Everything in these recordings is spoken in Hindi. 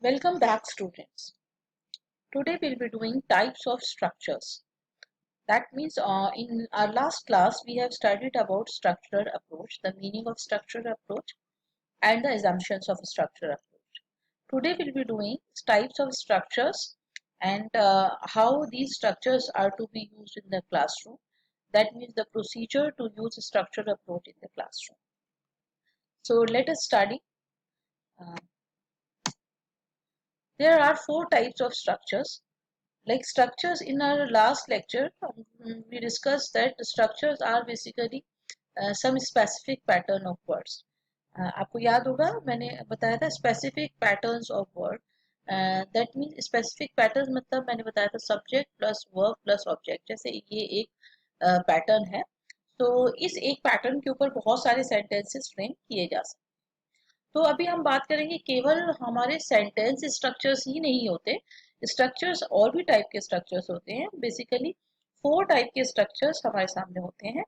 Welcome back, students. Today we'll be doing types of structures. That means in our last class we have studied about structural approach, the meaning of structural approach and the assumptions of a structural approach. Today we'll be doing types of structures and how these structures are to be used in the classroom. That means the procedure to use a structural approach in the classroom. So let us study. Uh, there are four types of structures. Like structures, in our last lecture we discussed that the structures are basically some specific pattern of words. आपको याद होगा मैंने बताया था specific patterns of word. That mean specific pattern मतलब मैंने बताया था subject plus verb plus object. जैसे ये एक पैटर्न है, तो इस एक पैटर्न के ऊपर बहुत सारे सेंटेंसेस फ्रेम किए जा सकते. तो अभी हम बात करेंगे केवल हमारे सेंटेंस स्ट्रक्चर्स ही नहीं होते, स्ट्रक्चर्स और भी टाइप के स्ट्रक्चर्स होते हैं. बेसिकली फोर टाइप के स्ट्रक्चर्स हमारे सामने होते हैं.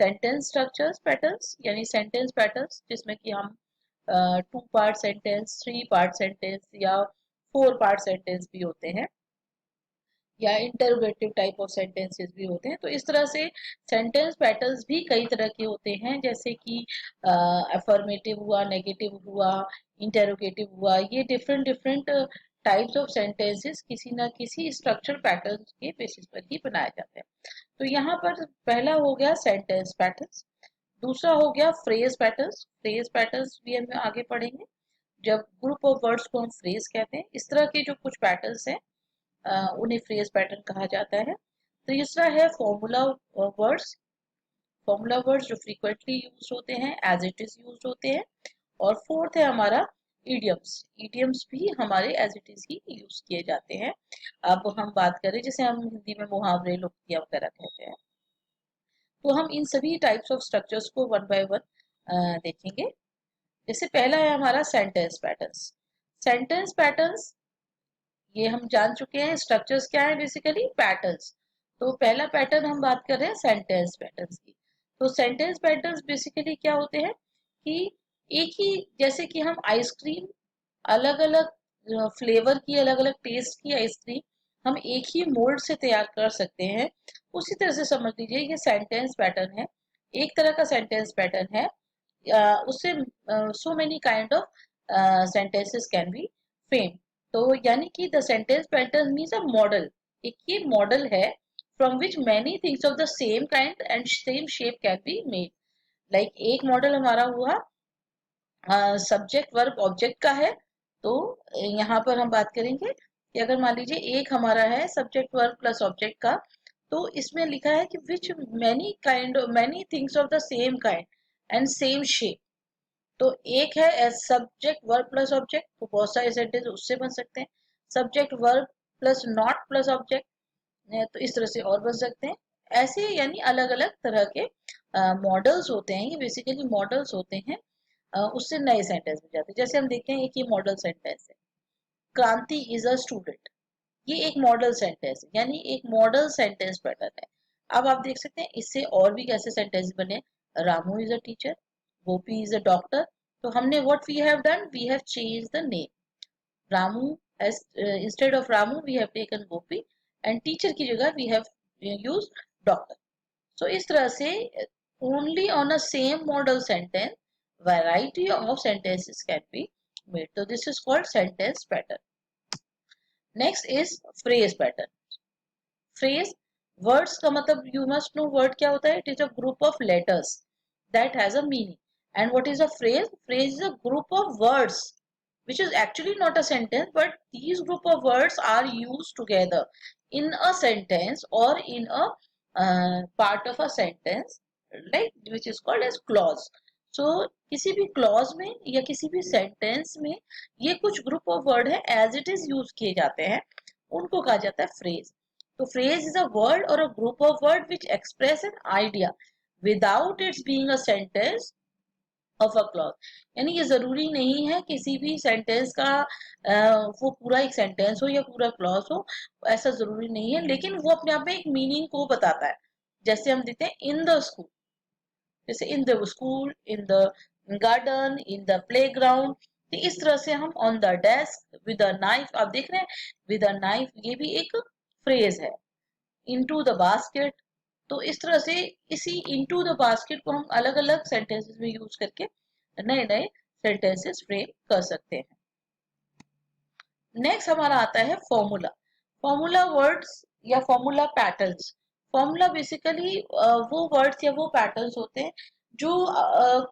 सेंटेंस स्ट्रक्चर्स पैटर्न्स यानी सेंटेंस पैटर्न्स जिसमें कि हम 2 पार्ट सेंटेंस, 3 पार्ट सेंटेंस या 4 पार्ट सेंटेंस भी होते हैं, या इंटरोगेटिव टाइप ऑफ सेंटेंसेस भी होते हैं. तो इस तरह से सेंटेंस पैटर्न्स भी कई तरह के होते हैं, जैसे कि अफर्मेटिव हुआ, नेगेटिव हुआ, इंटरोगेटिव हुआ. ये different different types of sentences किसी ना किसी स्ट्रक्चर पैटर्न के बेसिस पर ही बनाए जाते हैं. तो यहाँ पर पहला हो गया सेंटेंस पैटर्न्स, दूसरा हो गया फ्रेज पैटर्न्स. फ्रेज पैटर्न्स भी हम आगे पढ़ेंगे, जब ग्रुप ऑफ वर्ड्स को हम फ्रेज कहते हैं. इस तरह के जो कुछ पैटर्न्स हैं उन्हें फ्रेज पैटर्न कहा जाता है. तीसरा है फॉर्मूला वर्ड्स. फॉर्मूला वर्ड्स जो फ्रीक्वेंटली यूज होते हैं, एज इट इज यूज होते हैं. और फोर्थ है हमारा इडियम्स. इडियम्स भी हमारे एज इट इज ही यूज किए जाते हैं. अब हम बात करें जैसे हम हिंदी में मुहावरे, लोकोक्तियां वगैरह कहते हैं, तो हम इन सभी टाइप्स ऑफ स्ट्रक्चर्स को वन बाय वन देखेंगे. जैसे पहला है हमारा सेंटेंस पैटर्न्स. सेंटेंस पैटर्न्स ये हम जान चुके हैं. स्ट्रक्चर्स क्या है? Basically patterns. तो पहला पैटर्न हम बात कर रहे हैं सेंटेंस पैटर्न्स की. तो सेंटेंस पैटर्न्स बेसिकली क्या होते हैं कि एक ही, जैसे कि हम आइसक्रीम, अलग अलग फ्लेवर की, अलग अलग टेस्ट की आइसक्रीम हम एक ही मोल्ड से तैयार कर सकते हैं, उसी तरह से समझ लीजिए ये सेंटेंस पैटर्न है. एक तरह का सेंटेंस पैटर्न है. उससे so many kind of sentences can be frame. तो यानी कि the sentence pattern means a model. एक ये मॉडल है from which many things of the same kind and same shape can be made. Like एक मॉडल हमारा हुआ सब्जेक्ट वर्ब ऑब्जेक्ट का है. तो यहाँ पर हम बात करेंगे कि अगर मान लीजिए एक हमारा है सब्जेक्ट वर्ब प्लस ऑब्जेक्ट का, तो इसमें लिखा है कि which many things of the same kind and same shape. तो एक है as subject verb plus object, तो बहुत सारे सेंटेंस उससे बन सकते हैं. Subject verb plus not plus object, तो इस तरह से और बन सकते हैं. ऐसे यानी अलग अलग तरह के मॉडल्स होते हैं. ये बेसिकली मॉडल्स होते हैं, उससे नए सेंटेंस बन जाते हैं. जैसे हम देखते हैं एक ये मॉडल सेंटेंस है, क्रांति इज अ स्टूडेंट. ये एक मॉडल सेंटेंस है, यानी एक मॉडल सेंटेंस पैटर्न है. अब आप देख सकते हैं इससे और भी कैसे सेंटेंस बने. Ramu is a teacher, Gopi is a doctor. तो हमने what we have done, we have change the name. Ramu as instead of Ramu we have taken Gopi, and teacher की जगह we have used doctor. So इस तरह से only on a same model sentence variety of sentences can be made. So this is called sentence pattern. Next is phrase pattern. Phrase, words का मतलब you must know word क्या होता है. It is a group of letters that has a meaning. And what is a phrase? Phrase is a group of words which is actually not a sentence, but these group of words are used together in a sentence or in a part of a sentence, like which is called as clause. So किसी भी clause में या किसी भी sentence में ये कुछ group of word है as it is use किए जाते हैं, उनको कहा जाता है phrase. तो phrase is a word or a group of word which express an idea without its being a sentence of a clause. यानी ये जरूरी नहीं है किसी भी सेंटेंस का वो पूरा एक सेंटेंस हो या पूरा क्लॉज हो, ऐसा जरूरी नहीं है, लेकिन वो अपने आप में एक मीनिंग को बताता है. जैसे हम देते हैं इन द स्कूल, जैसे in the school, in the garden, in the playground. तो इस तरह से हम on the desk with a knife, आप देख रहे हैं विद अ नाइफ, ये भी एक फ्रेज है। इनटू द बास्केट, तो इस तरह से इसी इनटू द बास्केट को हम अलग अलग सेंटेंसेस में यूज करके नए नए सेंटेंसेस फ्रेम कर सकते हैं। नेक्स्ट हमारा आता है फॉर्मूला। फॉर्मूला वर्ड्स या फॉर्मूला पैटर्न्स। फॉर्मूला बेसिकली वो वर्ड्स या वो पैटर्न्स होते हैं जो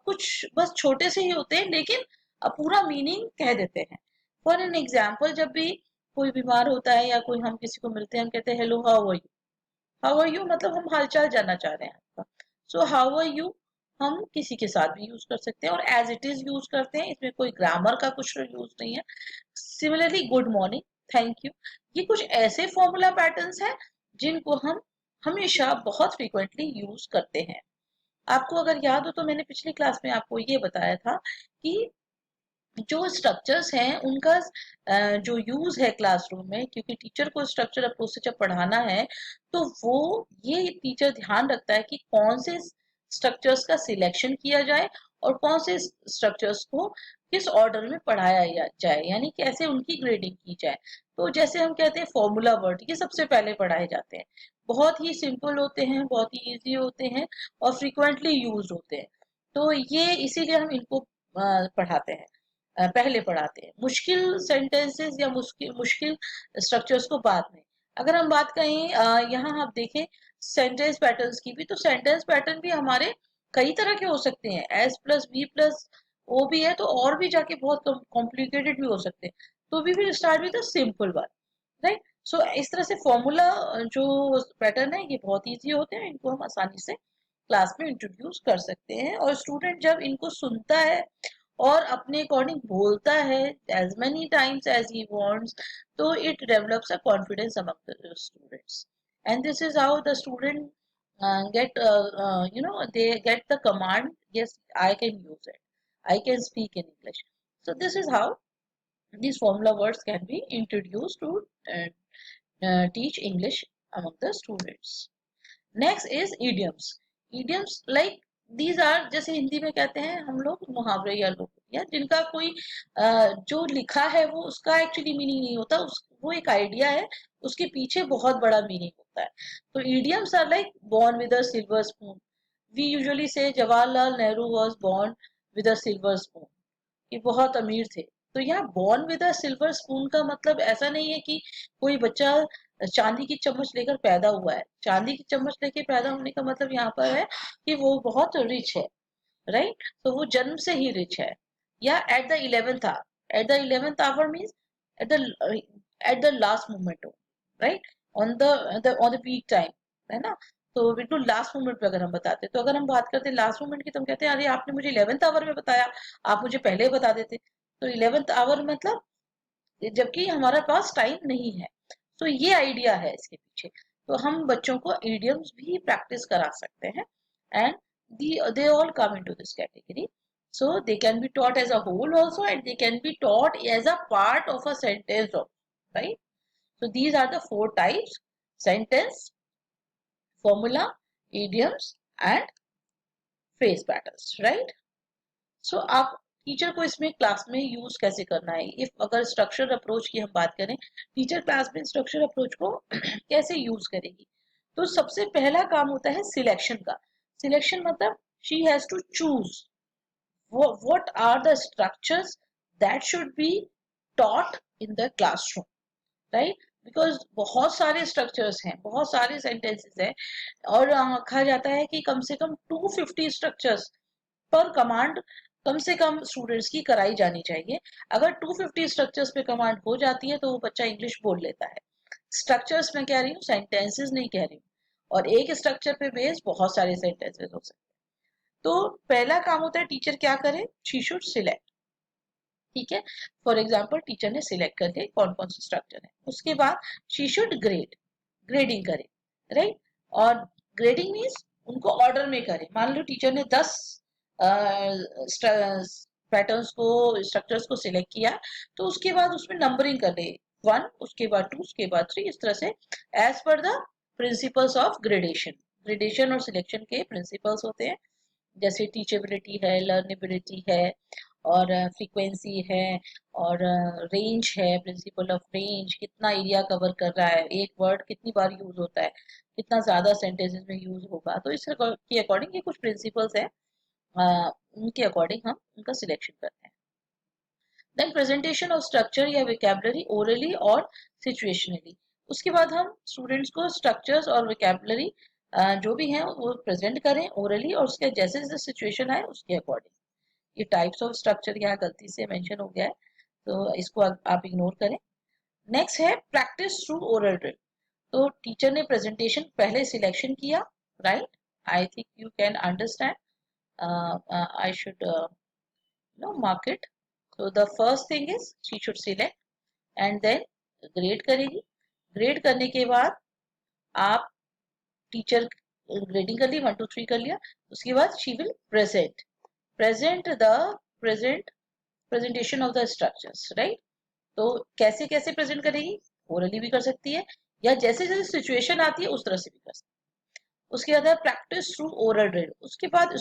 कुछ बस छोटे से ही होते हैं लेकिन पूरा मीनिंग कह देते हैं। फॉर एन एग्जाम्पल, जब भी कोई बीमार होता है या कोई हम किसी को मिलते हैं, हम कहते हैं hello how are you. How are you मतलब हम हालचाल जानना चाह रहे हैं आपका। सो हाउ आर यू हम किसी के साथ भी यूज कर सकते हैं और एज इट इज यूज करते हैं, इसमें कोई ग्रामर का कुछ यूज नहीं है। Similarly good morning, thank you, ये कुछ ऐसे फॉर्मूला पैटर्न्स हैं जिनको हम हमेशा बहुत फ्रीक्वेंटली यूज करते हैं। आपको अगर याद हो तो मैंने पिछली क्लास में आपको ये बताया था कि जो स्ट्रक्चर्स हैं उनका जो यूज है क्लासरूम में, क्योंकि टीचर को स्ट्रक्चर अप्रोच से जब पढ़ाना है तो वो ये टीचर ध्यान रखता है कि कौन से स्ट्रक्चर्स का सिलेक्शन किया जाए और कौन से स्ट्रक्चर्स को किस ऑर्डर में पढ़ाया जाए, यानी कैसे उनकी ग्रेडिंग की जाए। तो जैसे हम कहते हैं फॉर्मूला वर्ड, ये सबसे पहले पढ़ाए जाते हैं, बहुत ही सिंपल होते हैं, बहुत ही इजी होते हैं और फ्रिक्वेंटली यूज होते हैं। तो ये इसीलिए हम इनको पढ़ाते हैं, पहले पढ़ाते हैं। मुश्किल सेंटेंसेस या मुश्किल मुश्किल स्ट्रक्चर्स को बाद में। अगर हम बात करें यहाँ आप देखें सेंटेंस पैटर्न्स की भी, तो सेंटेंस पैटर्न भी हमारे कई तरह के हो सकते हैं। S plus B plus O भी है तो और भी जाके बहुत कॉम्प्लिकेटेड भी हो सकते हैं। तो we will start with a simple one, right. So इस तरह से फॉर्मूला जो पैटर्न है ये बहुत ईजी होते हैं, इनको हम आसानी से क्लास में इंट्रोड्यूस कर सकते हैं और स्टूडेंट जब इनको सुनता है और अपने अकॉर्डिंग बोलता है as many times as he wants, तो it develops a confidence among the students, and this is how the student they get the command, yes, I can use it, I can speak in English. So this is how these formula words can be introduced to teach English among the students. Next is idioms. idioms like these are, जैसे हिंदी में कहते हैं हम लोग मुहावरे या लोग, या जिनका कोई जो लिखा है वो उसका एक्चुअली मीनिंग नहीं होता, वो एक आइडिया है, उसके पीछे बहुत बड़ा मीनिंग होता है। तो idioms are like born with a silver spoon. We usually say Jawaharlal Nehru was born with a silver spoon, ये बहुत अमीर थे। तो यहाँ born with a silver spoon का मतलब ऐसा नहीं है कि कोई बच्चा चांदी की चम्मच लेकर पैदा हुआ है। चांदी की चम्मच लेकर पैदा होने का मतलब यहाँ पर है कि वो बहुत रिच है, राइट। तो वो जन्म से ही रिच है। या at the 11th hour, at the 11th hour means at the last moment, right, on the peak time, है ना। तो बिल्कुल लास्ट मोमेंट पे अगर हम बताते हैं, तो अगर हम बात करते हैं लास्ट मोमेंट की तो हम कहते हैं अरे आपने मुझे 11th आवर में बताया, आप मुझे पहले बता देते। तो 11th आवर मतलब जबकि हमारे पास टाइम नहीं है। तो ये आइडिया है इसके पीछे। तो हम बच्चों को इडियम्स भी प्रैक्टिस करा सकते हैं and they all come into this category. So they can be taught as a whole also and they can be taught as a part of a sentence also, right? So these are the four types: sentence, formula, idioms and phrase patterns, right? So आप टीचर को इसमें क्लास में यूज कैसे करना है, इफ अगर स्ट्रक्चर अप्रोच की हम बात करें, टीचर क्लास में स्ट्रक्चर अप्रोच को कैसे यूज करेगी। तो सबसे पहला काम होता है सिलेक्शन का। सिलेक्शन मतलब she has to choose what are the structures that should be taught in the classroom, right? Because बहुत सारे स्ट्रक्चर्स हैं, बहुत सारे सेंटेंसेस हैं और कहा जाता है कि कम से कम 250 स्ट्रक्चर्स पर कमांड कम से कम स्टूडेंट्स की कराई जानी चाहिए। अगर 250 स्ट्रक्चर्स पे कमांड हो जाती है तो वो बच्चा इंग्लिश बोल लेता है। स्ट्रक्चर्स मैं कह रही हूँ, सेंटेंसेस नहीं कह रही हूँ। और एक स्ट्रक्चर पे बेस बहुत सारे सेंटेंसेस हो सकते हैं। तो पहला काम होता है टीचर क्या करे, शी शुड सिलेक्ट, ठीक है। फॉर एग्जाम्पल टीचर ने सिलेक्ट कर लिया कौन कौन से स्ट्रक्चर है, उसके बाद शी शुड ग्रेडिंग करे, राइट। और ग्रेडिंग मीन्स उनको ऑर्डर में करे। मान लो टीचर ने 10 पैटर्न्स को, स्ट्रक्चर्स को सिलेक्ट किया, तो उसके बाद उसमें नंबरिंग कर ले, 1, उसके बाद 2, उसके बाद 3, इस तरह से as per the principles of gradation. Gradation और सिलेक्शन के प्रिंसिपल्स होते हैं, जैसे टीचेबिलिटी है, लर्नेबिलिटी है और फ्रीक्वेंसी है और रेंज है, प्रिंसिपल ऑफ रेंज, कितना एरिया कवर कर रहा है, एक वर्ड कितनी बार यूज होता है, कितना ज्यादा सेंटेंसेस में यूज होगा। तो इसके अकॉर्डिंग ये कुछ प्रिंसिपल्स है, उनके अकॉर्डिंग हम उनका सिलेक्शन करते हैं। देन प्रेजेंटेशन ऑफ स्ट्रक्चर या विकेबलरी ओरली और सिचुएशनली। उसके बाद हम स्टूडेंट्स को स्ट्रक्चर्स और विकेबलरी जो भी हैं वो प्रेजेंट करें ओरली, और उसके जैसे जैसे सिचुएशन आए उसके अकॉर्डिंग। ये टाइप्स ऑफ स्ट्रक्चर यहाँ गलती से मेंशन हो गया है, तो इसको आप इग्नोर करें। नेक्स्ट है प्रैक्टिस थ्रू ओरल ड्रिल। तो टीचर ने प्रेजेंटेशन पहले सिलेक्शन किया, right? I think you can understand, I should mark it. So the first thing is she should select and then grade करेगी। ग्रेड करने के बाद आप टीचर ग्रेडिंग कर ली, 1 2 3 कर लिया, उसके बाद she will present the present presentation of the structures, right? तो कैसे कैसे प्रेजेंट करेगी? ओरली भी कर सकती है, या जैसे जैसे सिचुएशन आती है उस तरह से भी कर सकती है। उसके बाद है प्रैक्टिस थ्रू ओरल ड्रिल। उसके बाद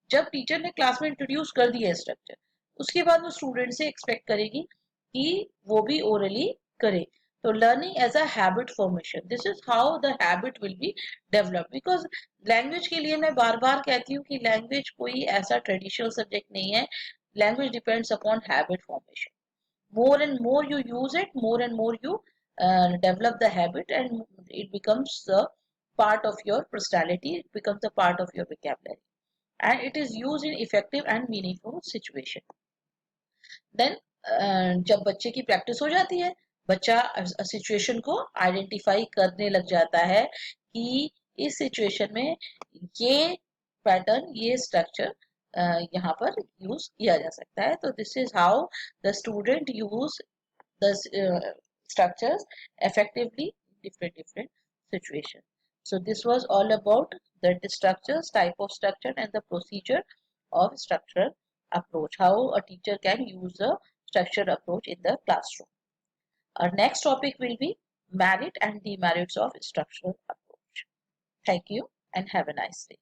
जब टीचर ने क्लास में इंट्रोड्यूस कर दिया है स्ट्रक्चर, उसके बाद वो स्टूडेंट से एक्सपेक्ट करेगी कि वो भी ओरली करे। तो learning as a habit formation, this is how the habit will be develop. Because language के लिए मैं बार बार कहती हूँ कि लैंग्वेज कोई ऐसा ट्रेडिशनल सब्जेक्ट नहीं है, language depends upon habit formation. more and more you use it, more and more you develop the habit, and it becomes a part of your personality, it becomes a part of your vocabulary, and it is used in effective and meaningful situation. Then जब बच्चे की प्रैक्टिस हो जाती है, बच्चा सिचुएशन को आइडेंटिफाई करने लग जाता है कि इस सिचुएशन में ये पैटर्न, ये स्ट्रक्चर यहाँ पर यूज किया जा सकता है। तो this is how the student use the structures effectively in different situations. So this was all about the structures, type of structure, and the procedure of structural approach. How a teacher can use a structured approach in the classroom. Our next topic will be merit and demerits of structural approach. Thank you and have a nice day.